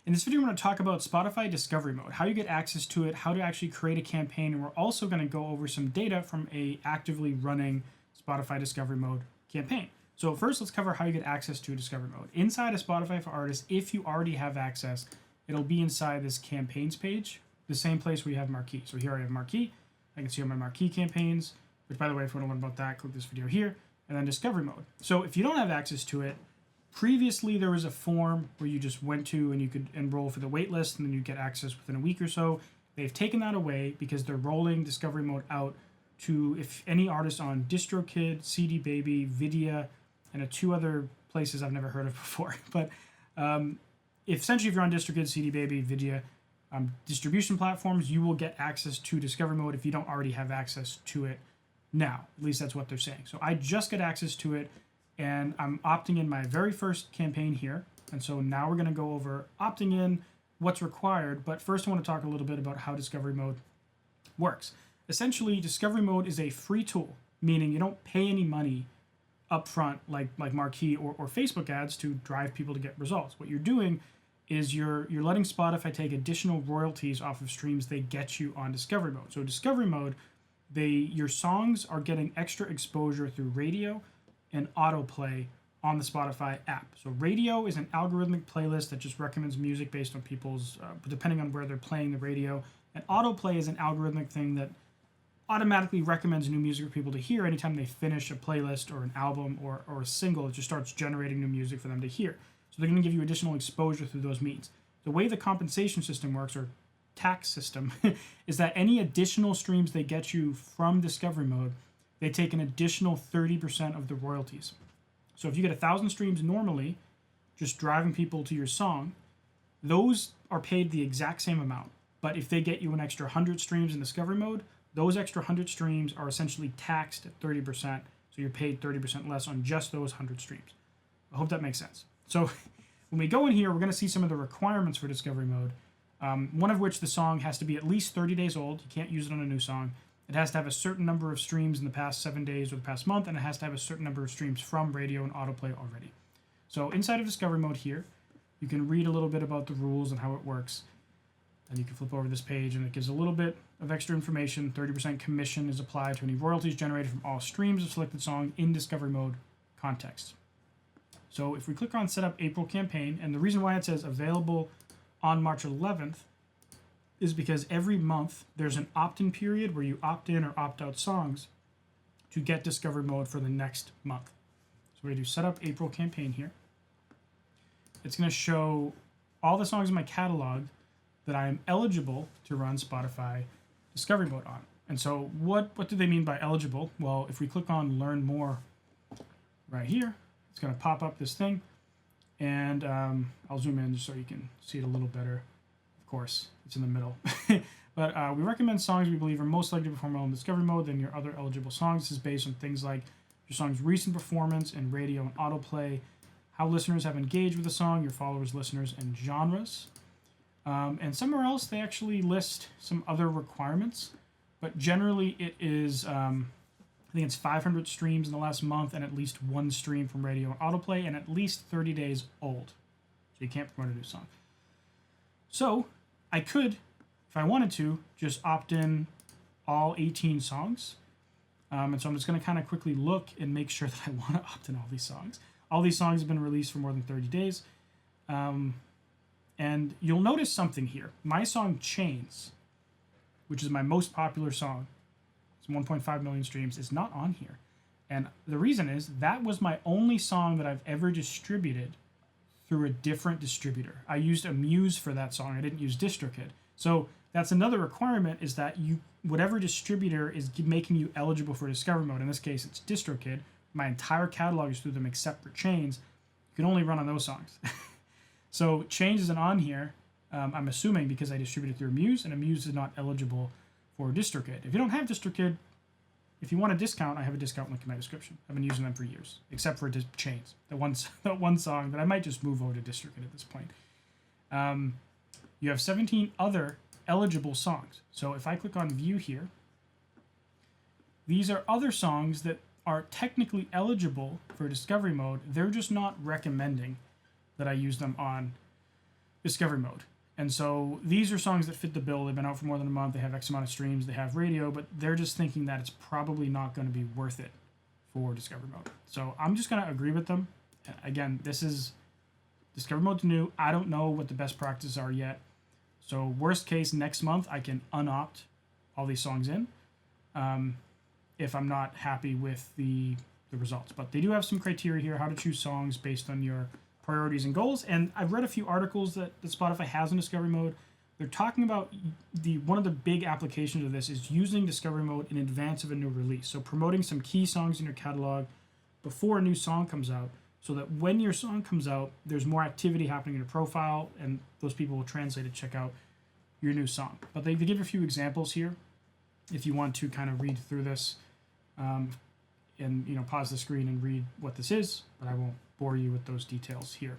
In this video, I'm going to talk about Spotify Discovery Mode, how you get access to it, how to actually create a campaign, and we're also going to go over some data from a actively running Spotify Discovery Mode campaign. So first, let's cover how you get access to Discovery Mode. Inside of Spotify for Artists, if you already have access, it'll be inside this campaigns page, the same place where you have Marquee. So here I have Marquee. I can see all my Marquee campaigns, which, by the way, if you want to learn about that, click this video here, and then Discovery Mode. So if you don't have access to it, previously there was a form where you just went to and you could enroll for the waitlist and then you get access within a week or so. They've taken that away because they're rolling Discovery Mode out to if any artist on DistroKid, CD Baby, Vidya, and two other places I've never heard of before. But if you're on DistroKid, CD Baby, Vidya, distribution platforms, you will get access to Discovery Mode if you don't already have access to it now. At least that's what they're saying. So I just got access to it, and I'm opting in my very first campaign here. And so now we're going to go over opting in, what's required. But first I want to talk a little bit about how Discovery Mode works. Essentially, Discovery Mode is a free tool, meaning you don't pay any money up front like Marquee or Facebook ads to drive people to get results. What you're doing is you're letting Spotify take additional royalties off of streams they get you on Discovery Mode. So Discovery Mode, your songs are getting extra exposure through radio and autoplay on the Spotify app. So radio is an algorithmic playlist that just recommends music based on people's, depending on where they're playing the radio. And autoplay is an algorithmic thing that automatically recommends new music for people to hear anytime they finish a playlist or an album or a single. It just starts generating new music for them to hear. So they're going to give you additional exposure through those means. The way the compensation system works, or tax system, is that any additional streams they get you from Discovery Mode, they take an additional 30% of the royalties. So if you get 1,000 streams normally, just driving people to your song, those are paid the exact same amount. But if they get you an extra 100 streams in Discovery Mode, those extra 100 streams are essentially taxed at 30%. So you're paid 30% less on just those 100 streams. I hope that makes sense. So when we go in here, we're going to see some of the requirements for Discovery Mode. One of which the song has to be at least 30 days old. You can't use it on a new song. It has to have a certain number of streams in the past 7 days or the past month, and it has to have a certain number of streams from radio and autoplay already. So inside of Discovery Mode here, you can read a little bit about the rules and how it works. And you can flip over this page, and it gives a little bit of extra information. 30% commission is applied to any royalties generated from all streams of selected song in Discovery Mode context. So if we click on Set Up April Campaign, and the reason why it says available on March 11th is because every month there's an opt-in period where you opt in or opt out songs to get Discovery Mode for the next month. So we're going to do Set Up April Campaign here. It's going to show all the songs in my catalog that I am eligible to run Spotify Discovery Mode on. And so what do they mean by eligible? Well, if we click on Learn More right here, it's going to pop up this thing. And I'll zoom in just so you can see it a little better. Of course, it's in the middle. But we recommend songs we believe are most likely to perform well in Discovery Mode than your other eligible songs. This is based on things like your song's recent performance in radio and autoplay, how listeners have engaged with the song, your followers, listeners, and genres. And somewhere else, they actually list some other requirements. But generally, it is, I think it's 500 streams in the last month and at least one stream from radio and autoplay and at least 30 days old. So you can't promote a new song. So I could, if I wanted to, just opt in all 18 songs. And so I'm just going to kind of quickly look and make sure that I want to opt in all these songs. All these songs have been released for more than 30 days. And you'll notice something here. My song Chains, which is my most popular song, it's 1.5 million streams, is not on here. And the reason is that was my only song that I've ever distributed through a different distributor. I used Amuse for that song. I didn't use DistroKid. So that's another requirement, is that whatever distributor is making you eligible for Discovery Mode, in this case it's DistroKid, my entire catalog is through them except for Chains, you can only run on those songs. So Chains isn't on here, I'm assuming, because I distributed through Amuse, and Amuse is not eligible for DistroKid. If you don't have DistroKid, if you want a discount, I have a discount link in my description. I've been using them for years, except for Chains, that one song that I might just move over to DistroKid at this point. You have 17 other eligible songs. So if I click on View here, these are other songs that are technically eligible for Discovery Mode. They're just not recommending that I use them on discovery mode. And so these are songs that fit the bill. They've been out for more than a month. They have X amount of streams. They have radio, but they're just thinking that it's probably not going to be worth it for discovery mode. So I'm just going to agree with them. Again, this is discovery mode's new. I don't know what the best practices are yet. So worst case, next month I can unopt all these songs in if I'm not happy with the results. But they do have some criteria here, how to choose songs based on your priorities and goals. And I've read a few articles that Spotify has in discovery mode. They're talking about one of the big applications of this is using discovery mode in advance of a new release. So promoting some key songs in your catalog before a new song comes out, so that when your song comes out, there's more activity happening in your profile, and those people will translate and check out your new song. But they give a few examples here if you want to kind of read through this, and pause the screen and read what this is, but I won't bore you with those details here.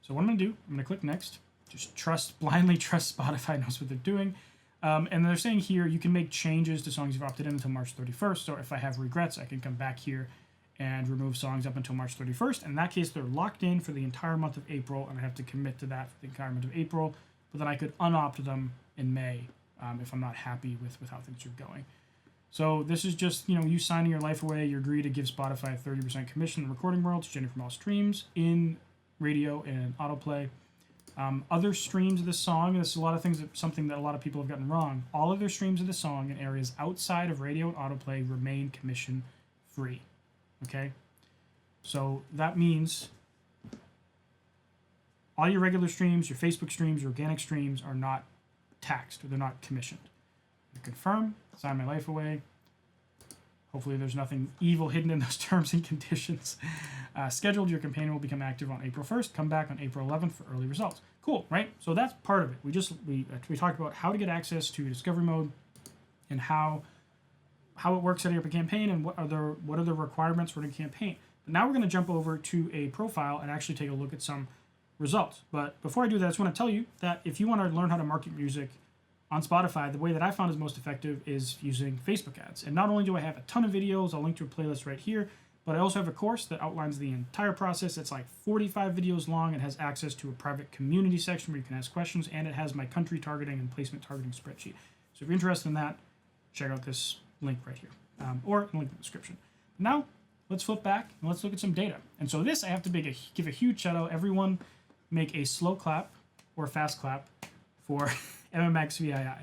So what I'm going to do, I'm going to click next. Just blindly trust Spotify knows what they're doing. And they're saying here you can make changes to songs you've opted in until March 31st. So if I have regrets, I can come back here and remove songs up until March 31st. And in that case, they're locked in for the entire month of April, and I have to commit to that for the entire month of April. But then I could unopt them in May if I'm not happy with how things are going. So this is just, you signing your life away. You agree to give Spotify a 30% commission in the recording world to generate from all streams in radio and autoplay. Other streams of the song, this is a lot of things, something that a lot of people have gotten wrong. All of their streams of the song in areas outside of radio and autoplay remain commission free. Okay? So that means all your regular streams, your Facebook streams, your organic streams are not taxed, or they're not commissioned. Confirm, sign my life away. Hopefully there's nothing evil hidden in those terms and conditions. Scheduled, your campaign will become active on April 1st. Come back on April 11th for early results. Cool, right? So that's part of it. We talked about how to get access to discovery mode and how it works setting up a campaign and what are the requirements for a campaign. But now we're going to jump over to a profile and actually take a look at some results. But before I do that, I just want to tell you that if you want to learn how to market music on Spotify, the way that I found is most effective is using Facebook ads. And not only do I have a ton of videos, I'll link to a playlist right here, but I also have a course that outlines the entire process. It's like 45 videos long. It has access to a private community section where you can ask questions, and it has my country targeting and placement targeting spreadsheet. So if you're interested in that, check out this link right here, or link in the description. Now, let's flip back and let's look at some data. And so this, I have to give a huge shout out. Everyone make a slow clap or fast clap for MMXVII.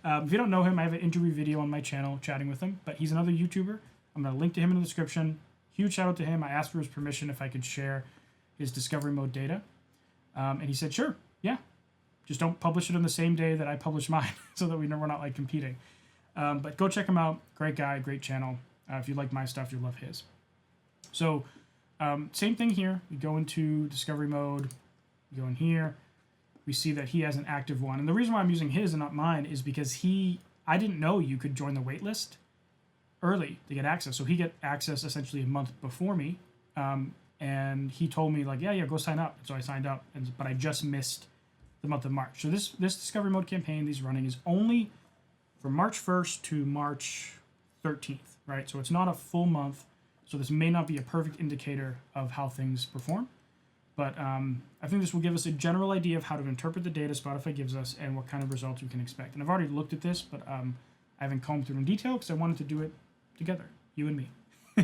If you don't know him, I have an interview video on my channel chatting with him, but he's another YouTuber. I'm going to link to him in the description. Huge shout out to him. I asked for his permission if I could share his discovery mode data. And he said, sure, yeah. Just don't publish it on the same day that I publish mine so that we're not like competing. But go check him out. Great guy, great channel. If you like my stuff, you'll love his. So same thing here. We go into discovery mode. We go in here. We see that he has an active one. And the reason why I'm using his and not mine is because I didn't know you could join the waitlist early to get access. So he get access essentially a month before me. And he told me like, yeah, go sign up. So I signed up, but I just missed the month of March. So this discovery mode campaign he's running is only from March 1st to March 13th, right? So it's not a full month. So this may not be a perfect indicator of how things perform. But I think this will give us a general idea of how to interpret the data Spotify gives us and what kind of results we can expect. And I've already looked at this, but I haven't combed through in detail because I wanted to do it together, you and me.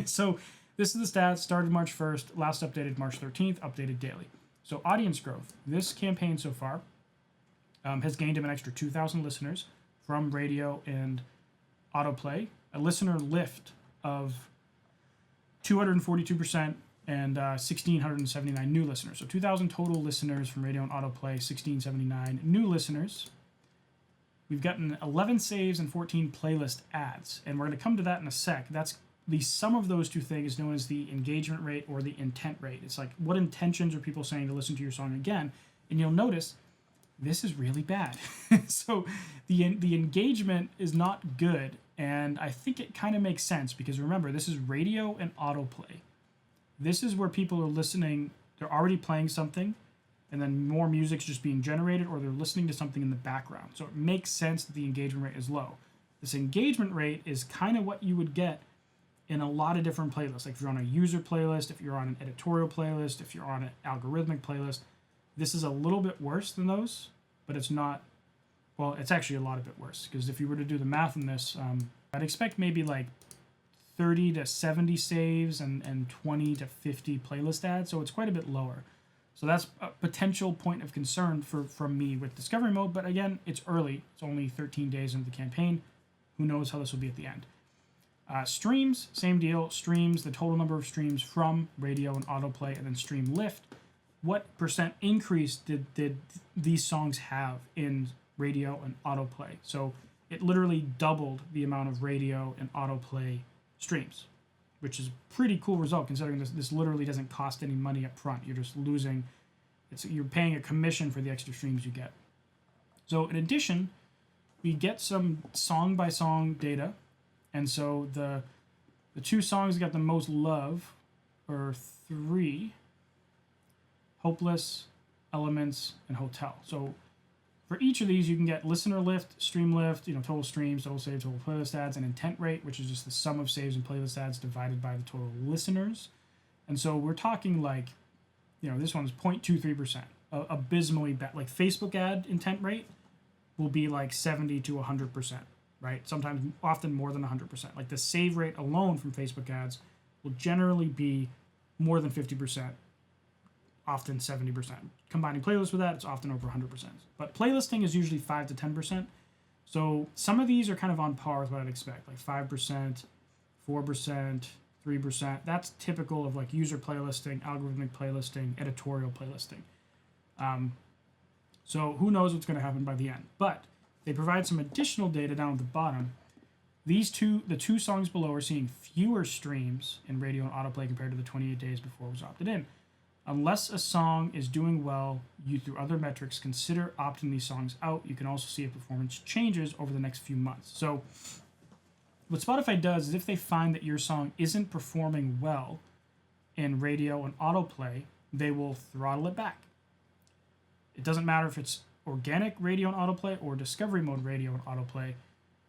So this is the stats, started March 1st, last updated March 13th, updated daily. So audience growth. This campaign so far has gained him an extra 2,000 listeners from radio and autoplay, a listener lift of 242%, and 1,679 new listeners. So 2,000 total listeners from radio and autoplay, 1,679 new listeners. We've gotten 11 saves and 14 playlist ads, and we're going to come to that in a sec. That's the sum of those two things known as the engagement rate or the intent rate. It's like what intentions are people saying to listen to your song again, and you'll notice this is really bad. So the engagement is not good, and I think it kind of makes sense because remember, this is radio and autoplay. This is where people are listening, they're already playing something, and then more music's just being generated, or they're listening to something in the background. So it makes sense that the engagement rate is low. This engagement rate is kind of what you would get in a lot of different playlists. Like if you're on a user playlist, if you're on an editorial playlist, if you're on an algorithmic playlist, This is a little bit worse than those, but it's not, well, it's actually a lot of bit worse, because if you were to do the math on this, I'd expect maybe like 30 to 70 saves and 20 to 50 playlist adds, so it's quite a bit lower. So that's a potential point of concern from me with discovery mode, but again, it's early. It's only 13 days into the campaign. Who knows how this will be at the end. Streams, same deal. Streams, the total number of streams from radio and autoplay, and then stream lift. What percent increase did these songs have in radio and autoplay? So it literally doubled the amount of radio and autoplay streams, which is a pretty cool result considering this literally doesn't cost any money up front. You're just losing, you're paying a commission for the extra streams you get. So in addition, we get some song by song data. And so the two songs that got the most love are 3, Hopeless, Elements, and Hotel. So for each of these, you can get listener lift, stream lift, total streams, total saves, total playlist adds, and intent rate, which is just the sum of saves and playlist adds divided by the total listeners. And so we're talking like, this one's 0.23%, abysmally bad. Like Facebook ad intent rate will be like 70 to 100%. Right? Sometimes, often more than 100%. Like the save rate alone from Facebook ads will generally be more than 50%, often 70%. Combining playlists with that, it's often over 100%. But playlisting is usually 5 to 10%. So some of these are kind of on par with what I'd expect, like 5%, 4%, 3%. That's typical of like user playlisting, algorithmic playlisting, editorial playlisting. So who knows what's going to happen by the end. But they provide some additional data down at the bottom. The two songs below are seeing fewer streams in radio and autoplay compared to the 28 days before it was opted in. Unless a song is doing well, you through other metrics consider opting these songs out. You can also see if performance changes over the next few months. So what Spotify does is if they find that your song isn't performing well in radio and autoplay, they will throttle it back. It doesn't matter if it's organic radio and autoplay or discovery mode radio and autoplay,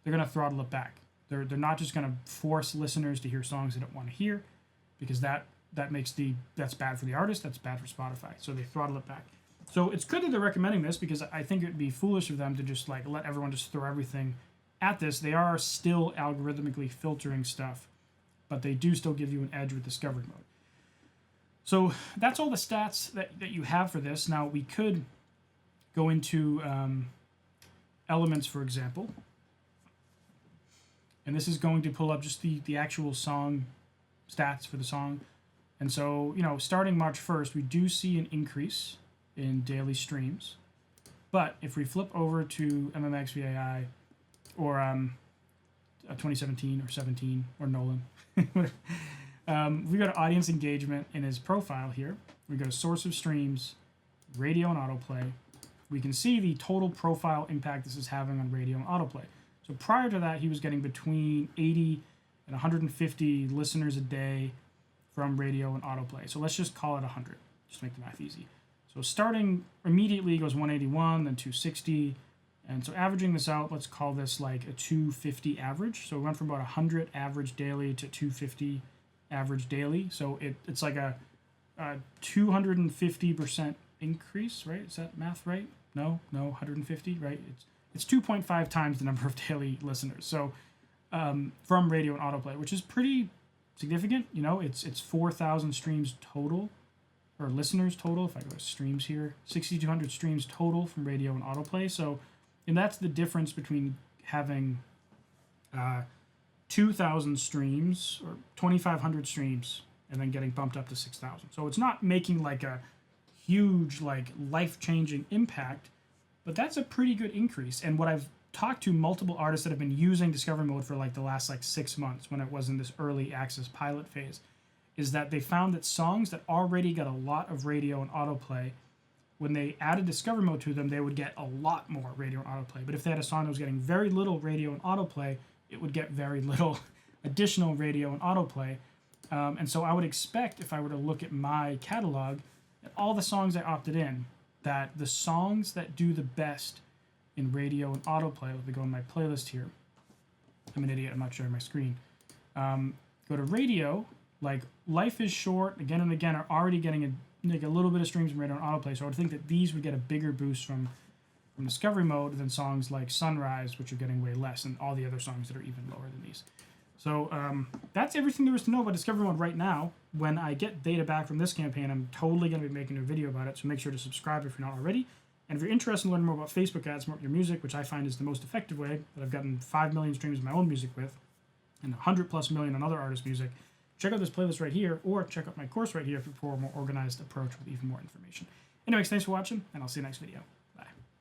they're going to throttle it back. They're not just going to force listeners to hear songs they don't want to hear, because that's bad for the artist, that's bad for Spotify. So they throttle it back. So it's good that they're recommending this, because I think it'd be foolish of them to just like let everyone just throw everything at this. They are still algorithmically filtering stuff, but they do still give you an edge with discovery mode. So that's all the stats that you have for this. Now we could go into Elements, for example. And this is going to pull up just the actual song stats for the song. And so, starting March 1st, we do see an increase in daily streams. But if we flip over to MMX VAI or 2017 or 17 or Nolan, we go to audience engagement in his profile here. We go to source of streams, radio and autoplay. We can see the total profile impact this is having on radio and autoplay. So prior to that, he was getting between 80 and 150 listeners a day from radio and autoplay. So let's just call it 100, just to make the math easy. So starting immediately goes 181, then 260. And so averaging this out, let's call this like a 250 average. So we went from about 100 average daily to 250 average daily. So it's like a 250% increase, right? Is that math right? No, 150, right? It's 2.5 times the number of daily listeners. So from radio and autoplay, which is pretty significant. It's 4,000 streams total, or listeners total. If I go to streams here, 6,200 streams total from radio and autoplay. So, and that's the difference between having 2,000 streams or 2,500 streams and then getting bumped up to 6,000. So it's not making like a huge, like life-changing impact, but that's a pretty good increase. And what I've talked to multiple artists that have been using discovery mode for like the last 6 months when it was in this early access pilot phase, is that they found that songs that already got a lot of radio and autoplay, when they added discovery mode to them, they would get a lot more radio and autoplay. But if they had a song that was getting very little radio and autoplay, it would get very little additional radio and autoplay. And so I would expect, if I were to look at my catalog, that all the songs I opted in, that the songs that do the best in radio and autoplay, let me go in my playlist here. I'm an idiot, I'm not sharing my screen. Go to radio, like Life is Short, again and again, are already getting like a little bit of streams right on autoplay. So I would think that these would get a bigger boost from discovery mode than songs like Sunrise, which are getting way less, and all the other songs that are even lower than these. So that's everything there is to know about discovery mode right now. When I get data back from this campaign, I'm totally going to be making a video about it, so make sure to subscribe if you're not already. And if you're interested in learning more about Facebook ads, promote your music, which I find is the most effective way that I've gotten 5 million streams of my own music with, and 100+ million on other artists' music, check out this playlist right here, or check out my course right here for a more organized approach with even more information. Anyways, thanks for watching, and I'll see you next video.